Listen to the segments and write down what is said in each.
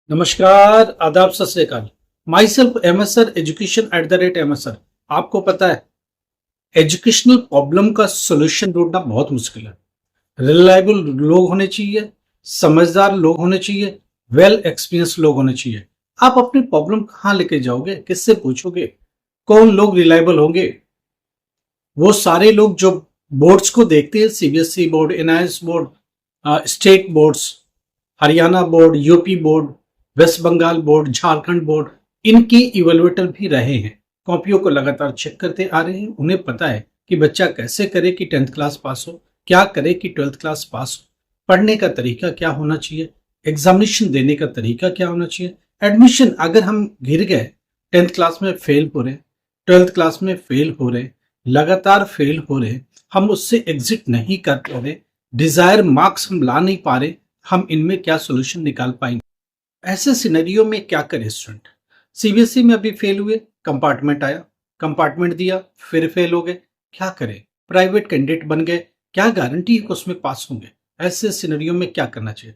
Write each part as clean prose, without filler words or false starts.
नमस्कार, आदाब, सत श्री अकाल। My self MSR education @MSR। आपको पता है, एजुकेशनल प्रॉब्लम का सोल्यूशन ढूंढना बहुत मुश्किल है। रिलायबल लोग होने चाहिए, समझदार लोग होने चाहिए, वेल एक्सपीरियंस लोग होने चाहिए। आप अपनी प्रॉब्लम कहाँ लेके जाओगे, किससे पूछोगे, कौन लोग रिलायबल होंगे? वो सारे लोग जो बोर्ड्स को देखते हैं, CBSE board, NIS board, state boards, Haryana board, UP board, West Bengal board, Jharkhand board, इनके इवेलुएटर भी रहे हैं, कॉपियों को लगातार चेक करते आ रहे हैं। उन्हें पता है कि बच्चा कैसे करे कि 10th क्लास पास हो, क्या करे कि 12th क्लास पास हो, पढ़ने का तरीका क्या होना चाहिए, एग्जामिनेशन देने का तरीका क्या होना चाहिए, एडमिशन अगर हम गिर गए, 10th क्लास में फेल हो रहे, 12th क्लास में फेल हो रहे, लगातार फेल हो रहे, हम उससे एग्जिट नहीं कर पा रहे, डिजायर मार्क्स हम ला नहीं पा रहे, हम इनमें क्या सोल्यूशन निकाल पाएंगे? ऐसे सिनेरियो में क्या करे स्टूडेंट? सीबीएसई में अभी फेल हुए, कंपार्टमेंट आया, कंपार्टमेंट दिया, फिर फेल हो गए, क्या करें? प्राइवेट कैंडिडेट बन गए, क्या गारंटी है कि उसमें पास होंगे? ऐसे सिनेरियो में क्या करना चाहिए?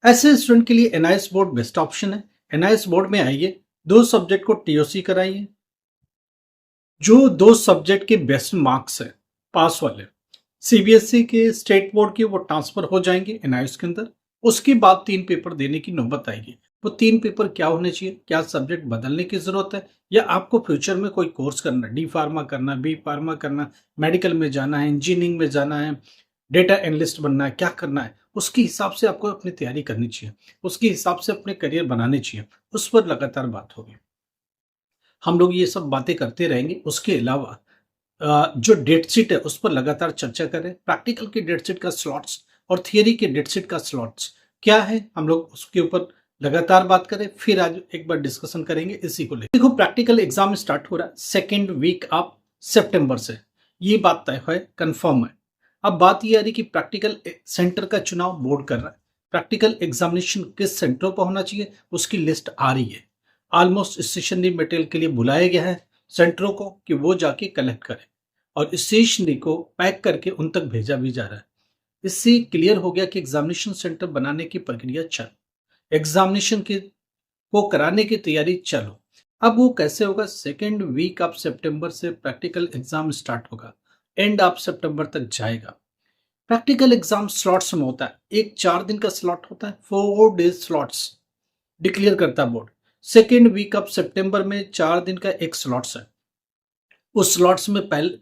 ऐसे स्टूडेंट के लिए एनआईएस बोर्ड बेस्ट ऑप्शन है। एनआईएस बोर्ड में आइए, 2 सब्जेक्ट को टीओसी कराइए। जो 2 सब्जेक्ट के बेस्ट मार्क्स है, पास वाले, सीबीएसई के, स्टेट बोर्ड के, वो ट्रांसफर हो जाएंगे एनआईएस के अंदर। उसके बाद 3 पेपर देने की नौबत आएगी। वो 3 पेपर क्या होने चाहिए? क्या सब्जेक्ट बदलने की जरूरत है, या आपको फ्यूचर में कोई कोर्स करना, डी फार्मा करना, बी फार्मा करना, मेडिकल में जाना है, इंजीनियरिंग में जाना है, डेटा एनालिस्ट बनना है, क्या करना है? उसके हिसाब से आपको अपनी तैयारी करनी चाहिए, उसके हिसाब से अपने करियर बनाने चाहिए। उस पर लगातार बात होगी। हम लोग ये सब बातें करते रहेंगे। उसके अलावा जो डेट शीट है उस पर लगातार चर्चा करें। प्रैक्टिकल की डेट शीट का स्लॉट्स और थियरी के डेट शीट का स्लॉट्स क्या है, हम लोग उसके ऊपर लगातार बात करें। फिर आज एक बार डिस्कशन करेंगे इसी को लेकर। देखो, प्रैक्टिकल एग्जाम स्टार्ट हो रहा है 2nd वीक ऑफ सितंबर से, ये बात तय है, कंफर्म है। अब बात ये आ रही कि प्रैक्टिकल सेंटर का चुनाव बोर्ड कर रहा है। प्रैक्टिकल एग्जामिनेशन किस सेंटरों पर होना चाहिए उसकी लिस्ट आ रही है। ऑलमोस्ट स्टेशनरी मटेरियल के लिए बुलाया गया है सेंटरों को कि वो जाके कलेक्ट करें, और स्टेशनरी को पैक करके उन तक भेजा भी जा रहा है। इससे क्लियर हो गया कि एग्जामिनेशन सेंटर बनाने की प्रक्रिया चल, एग्जामिनेशन की को कराने की तैयारी चलो। अब वो कैसे होगा? 2nd वीक ऑफ सितंबर से प्रैक्टिकल एग्जाम स्टार्ट होगा, एंड ऑफ सितंबर तक जाएगा। प्रैक्टिकल एग्जाम स्लॉट्स में होता है, एक 4 दिन का स्लॉट होता है, 4 डेज स्लॉट्स डिक्लेयर करता बोर्ड। 2nd वीक ऑफ सितंबर में 4 दिन का एक स्लॉट्स है। उस स्लॉट्स में पहले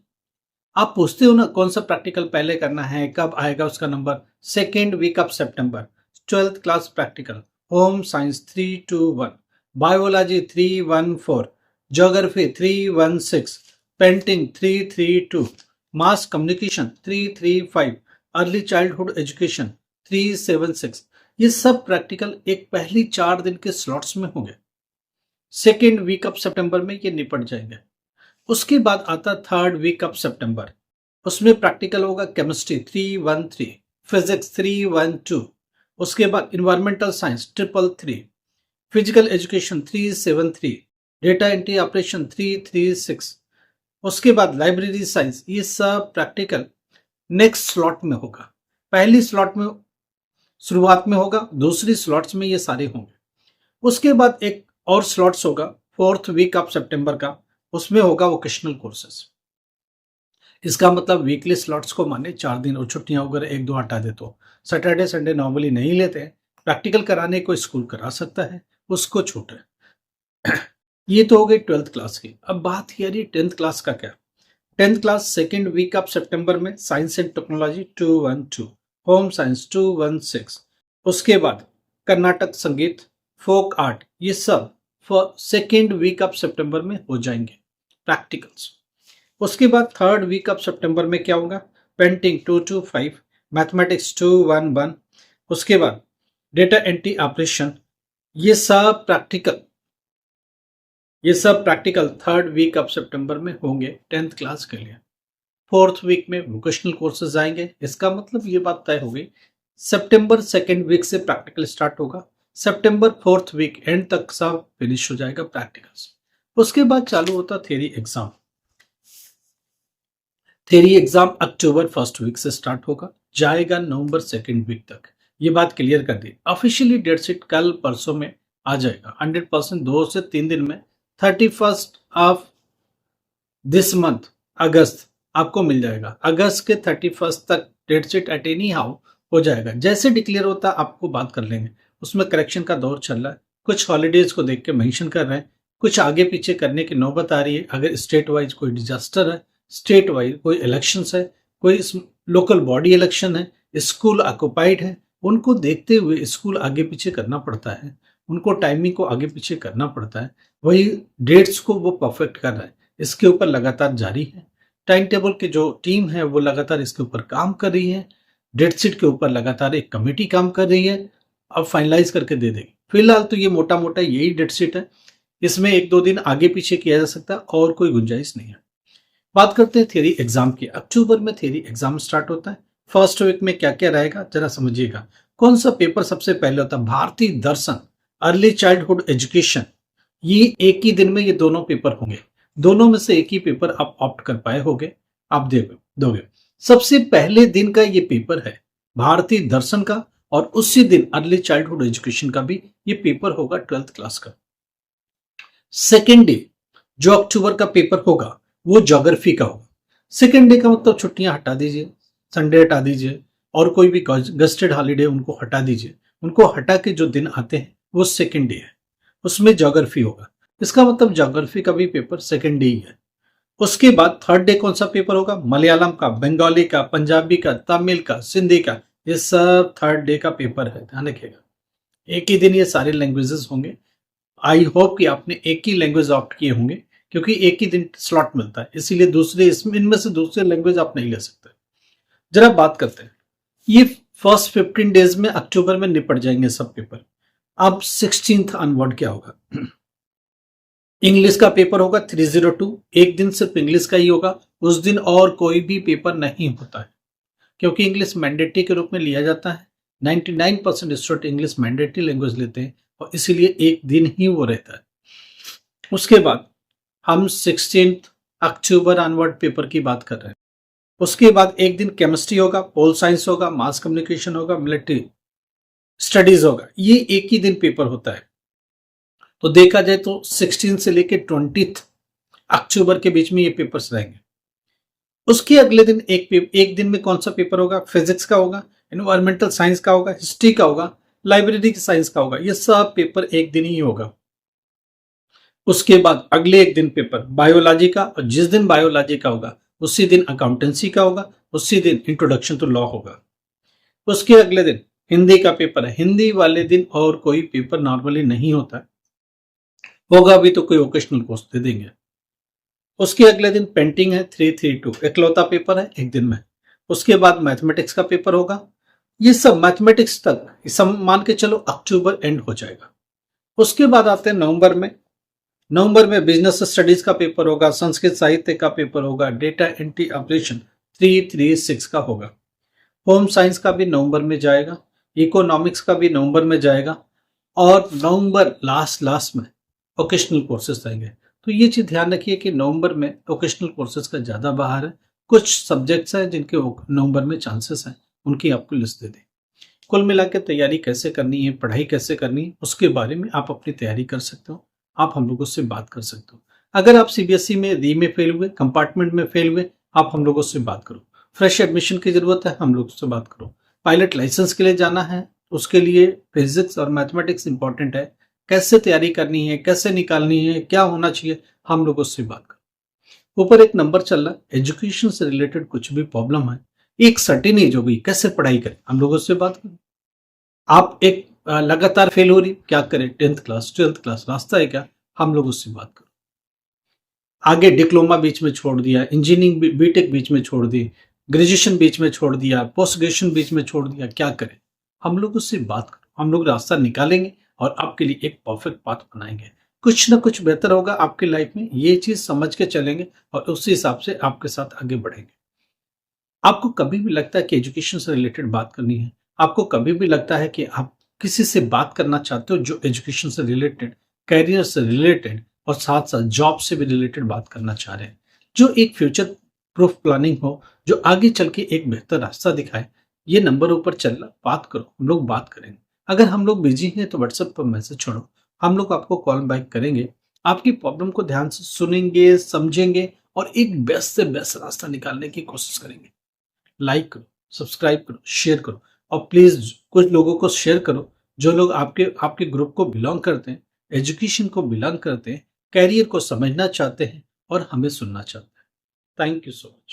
आप पूछते हो ना, कौन सा प्रैक्टिकल पहले करना है, कब आएगा उसका नंबर? 2nd वीक ऑफ सितंबर, 12th class practical, home science 321, biology 314, geography 316, painting 332, mass communication 335, early childhood education 376। ये सब प्रैक्टिकल एक पहली 4 दिन के स्लॉट्स में होंगे। 2nd वीक ऑफ सितंबर में ये निपट जाएंगे। उसके बाद आता 3rd वीक ऑफ सितंबर, उसमें प्रैक्टिकल होगा केमिस्ट्री 313, फिजिक्स 312, उसके बाद environmental science 333, physical education 373, data entry operation 336, उसके बाद लाइब्रेरी साइंस। ये सब प्रैक्टिकल नेक्स्ट स्लॉट में होगा। पहली स्लॉट में शुरुआत में होगा, दूसरी स्लॉट्स में ये सारे होंगे। उसके बाद एक और स्लॉट्स होगा 4th वीक ऑफ सितंबर का, उसमें होगा वोकेशनल कोर्सेस। इसका मतलब वीकली स्लॉट्स को माने 4 दिन, और छुट्टियां वगैरह 1-2 हटा दे तो सैटरडे संडे नॉर्मली नहीं लेते हैं। प्रैक्टिकल कराने को स्कूल करा सकता है, उसको छूट है। ये तो हो गई 12th क्लास की। अब बात ये रही 10th क्लास का क्या? 10th class 2nd week of सितंबर में science and technology 212, home science 216, उसके बाद कर्नाटक संगीत, फोक आर्ट, ये सब 2nd वीक ऑफ सितंबर में हो जाएंगे प्रैक्टिकल्स। उसके बाद 3rd वीक ऑफ सितंबर में क्या होगा? पेंटिंग 225, मैथमेटिक्स 211, उसके बाद डेटा एंट्री ऑपरेशन। ये सब प्रैक्टिकल 3rd वीक ऑफ सितंबर में होंगे 10th क्लास के लिए। 4th वीक में वोकेशनल कोर्सेज आएंगे। इसका मतलब ये बात तय हो गई, सितंबर 2nd वीक से प्रैक्टिकल स्टार्ट होगा, सितंबर 4th वीक एंड तक सब फिनिश हो जाएगा प्रैक्टिकल्स। उसके बाद चालू होता थ्योरी एग्जाम। थ्योरी एग्जाम अक्टूबर 1st वीक से स्टार्ट होगा, जाएगा नवंबर 2nd वीक तक। ये बात क्लियर कर दी। ऑफिशियली डेट शीट कल परसों में आ जाएगा 100%। 2 से 3 दिन में 31 ऑफ दिस मंथ अगस्त आपको मिल जाएगा। अगस्त के 31 तक date sheet at anyhow हो जाएगा। जैसे डिक्लेयर होता है आपको बात कर लेंगे। उसमें करेक्शन का दौर चल रहा है, कुछ हॉलीडेज को देख के मेंशन कर रहे हैं, कुछ आगे पीछे करने की नौबत आ रही है। अगर स्टेट वाइज कोई डिजास्टर है, स्टेट वाइज कोई इलेक्शंस है, कोई लोकल बॉडी इलेक्शन है, स्कूल ऑक्युपाइड है, उनको देखते हुए स्कूल आगे पीछे करना पड़ता है, उनको टाइमिंग को आगे पीछे करना पड़ता है। वही डेट्स को वो परफेक्ट कर रहा है, इसके ऊपर लगातार जारी है। टाइम टेबल की जो टीम है वो लगातार इसके ऊपर काम कर रही है। डेट शीट के ऊपर लगातार एक कमेटी काम कर रही है, अब फाइनलाइज करके दे देगी। फिलहाल तो ये मोटा मोटा यही डेट शीट है, इसमें 1-2 दिन आगे पीछे किया जा सकता है और कोई गुंजाइश नहीं है। बात करते हैं थियरी एग्जाम की। अक्टूबर में थियरी एग्जाम स्टार्ट होता है। फर्स्ट वीक में क्या क्या रहेगा जरा समझिएगा। कौन सा पेपर सबसे पहले होता है? भारतीय दर्शन, अर्ली चाइल्डहुड एजुकेशन। ये एक ही दिन में ये दोनों पेपर होंगे। दोनों में से एक ही पेपर आप ऑप्ट कर पाए होगे, आप दोगे। सबसे पहले दिन का ये पेपर है भारतीय दर्शन का, और उसी दिन अर्ली चाइल्डहुड एजुकेशन का भी ये पेपर होगा 12th क्लास का। सेकेंड डे जो अक्टूबर का पेपर होगा वो ज्योग्राफी का होगा। सेकेंड डे का मतलब छुट्टियां हटा दीजिए, संडे हटा दीजिए, और कोई भी गस्टेड हॉलीडे उनको हटा दीजिए। उनको हटा के जो दिन आते हैं वो सेकेंड डे है, उसमें ज्योग्राफी होगा। इसका मतलब ज्योग्राफी का भी पेपर सेकेंड डे ही है। उसके बाद थर्ड डे कौन सा पेपर होगा? मलयालम का, बंगाली का, पंजाबी का, तमिल का, सिंधी का, ये सब थर्ड डे का पेपर है, ध्यान रखिएगा। एक ही दिन ये सारे लैंग्वेजेस होंगे। आई होप कि आपने एक ही लैंग्वेज ऑप्ट किए होंगे, क्योंकि एक ही दिन स्लॉट मिलता है, इसीलिए दूसरे इनमें से दूसरे लैंग्वेज आप नहीं ले सकते। जरा बात करते हैं, ये फर्स्ट 15 डेज में अक्टूबर में निपट जाएंगे सब पेपर। अब 16th अनवर्ड क्या होगा? इंग्लिश का पेपर होगा 302। एक दिन सिर्फ इंग्लिश का ही होगा, उस दिन और कोई भी पेपर नहीं होता है, क्योंकि इंग्लिश मैंडेटरी के रूप में लिया जाता है। 99% स्टूडेंट इंग्लिश मैंडेटरी लैंग्वेज लेते हैं और इसीलिए एक दिन ही वो रहता है। उसके बाद हम 16 अक्टूबर अनवर्ड पेपर की बात कर रहे हैं। उसके बाद एक दिन केमिस्ट्री होगा, पोल साइंस होगा, मास कम्युनिकेशन होगा, मिलिट्री स्टडीज होगा। ये एक ही दिन पेपर होता है। तो देखा जाए तो 16 से लेकर 20 अक्टूबर के बीच में ये पेपर्स रहेंगे। उसके अगले दिन एक दिन में कौन सा पेपर होगा? फिजिक्स का होगा, एनवायरमेंटल साइंस का होगा, हिस्ट्री का होगा, लाइब्रेरी साइंस का होगा। ये सब पेपर एक दिन ही होगा। उसके बाद अगले एक दिन पेपर बायोलॉजी का, और जिस दिन बायोलॉजी का होगा उसी दिन अकाउंटेंसी का होगा, उसी दिन इंट्रोडक्शन टू लॉ होगा। उसके अगले दिन हिंदी का पेपर है। हिंदी वाले दिन और कोई पेपर नॉर्मली नहीं होता है, होगा भी तो कोई वोकेशनल कोर्स दे देंगे। उसके अगले दिन पेंटिंग है 332, इकलौता पेपर है एक दिन में। उसके बाद मैथमेटिक्स का पेपर होगा। ये सब मैथमेटिक्स तक सब मान के चलो अक्टूबर एंड हो जाएगा। उसके बाद आते हैं नवंबर में। नवंबर में बिजनेस स्टडीज का पेपर होगा, संस्कृत साहित्य का पेपर होगा, डेटा एंट्री ऑपरेशन 336 का होगा। होम साइंस का भी नवंबर में जाएगा, इकोनॉमिक्स का भी नवंबर में जाएगा, और नवंबर लास्ट में वोकेशनल कोर्सेज आएंगे। तो ये चीज ध्यान रखिए कि नवंबर में वोकेशनल कोर्सेज का ज्यादा बाहर है। कुछ सब्जेक्ट्स हैं जिनके नवंबर में चांसेस हैं, उनकी आपको लिस्ट दे दें। कुल मिला के तैयारी कैसे करनी है, पढ़ाई कैसे करनी है, उसके बारे में आप अपनी तैयारी कर सकते हो। आप हम लोगों से बात कर सकते हो। अगर आप सीबीएसई में री में फेल हुए, कंपार्टमेंट में फेल हुए, आप हम लोगों से बात करो। फ्रेश एडमिशन की जरूरत है, हम लोगों से बात करो। पायलट लाइसेंस के लिए जाना है, उसके लिए फिजिक्स और मैथमेटिक्स इंपॉर्टेंट है। कैसे तैयारी करनी है, कैसे निकालनी है, क्या होना चाहिए, हम लोगों से बात करो। ऊपर एक नंबर चल रहा है, एजुकेशन से रिलेटेड कुछ भी प्रॉब्लम है, एक सर्टेन एज हो गई, कैसे पढ़ाई करें, हम लोगों से बात करो। आप एक लगातार फेल हो रही, क्या करें? 10th क्लास 12th क्लास रास्ता है क्या, हम लोग उससे बात करो। आगे डिप्लोमा बीच में छोड़ दिया, इंजीनियरिंग बीटेक बीच में छोड़ दी, ग्रेजुएशन बीच में छोड़ दिया, पोस्ट ग्रेजुएशन बीच में छोड़ दिया, क्या करें? हम लोग उससे बात करो, हम लोग रास्ता निकालेंगे और आपके लिए एक परफेक्ट पाथ बनाएंगे। कुछ ना कुछ बेहतर होगा आपकी लाइफ में, ये चीज समझ के चलेंगे और उसी हिसाब से आपके साथ आगे बढ़ेंगे। आपको कभी भी लगता है कि एजुकेशन से रिलेटेड बात करनी है, आपको कभी भी लगता है कि आप किसी से बात करना चाहते हो जो एजुकेशन से रिलेटेड, कैरियर से रिलेटेड और साथ साथ जॉब से भी रिलेटेड बात करना चाह रहे हैं, जो एक फ्यूचर प्रूफ प्लानिंग हो, जो आगे चल के एक बेहतर रास्ता दिखाए, ये नंबर ऊपर चल रहा, बात करो, हम लोग बात करेंगे। अगर हम लोग बिजी हैं तो व्हाट्सएप पर मैसेज छोड़ो, हम लोग आपको कॉल बैक करेंगे, आपकी प्रॉब्लम को ध्यान से सुनेंगे, समझेंगे और एक बेस्ट से बेस्ट रास्ता निकालने की कोशिश करेंगे। लाइक करो, सब्सक्राइब करो, शेयर करो और प्लीज कुछ लोगों को शेयर करो जो लोग आपके आपके ग्रुप को बिलोंग करते हैं, एजुकेशन को बिलोंग करते हैं, कैरियर को समझना चाहते हैं और हमें सुनना चाहते हैं। Thank you so much.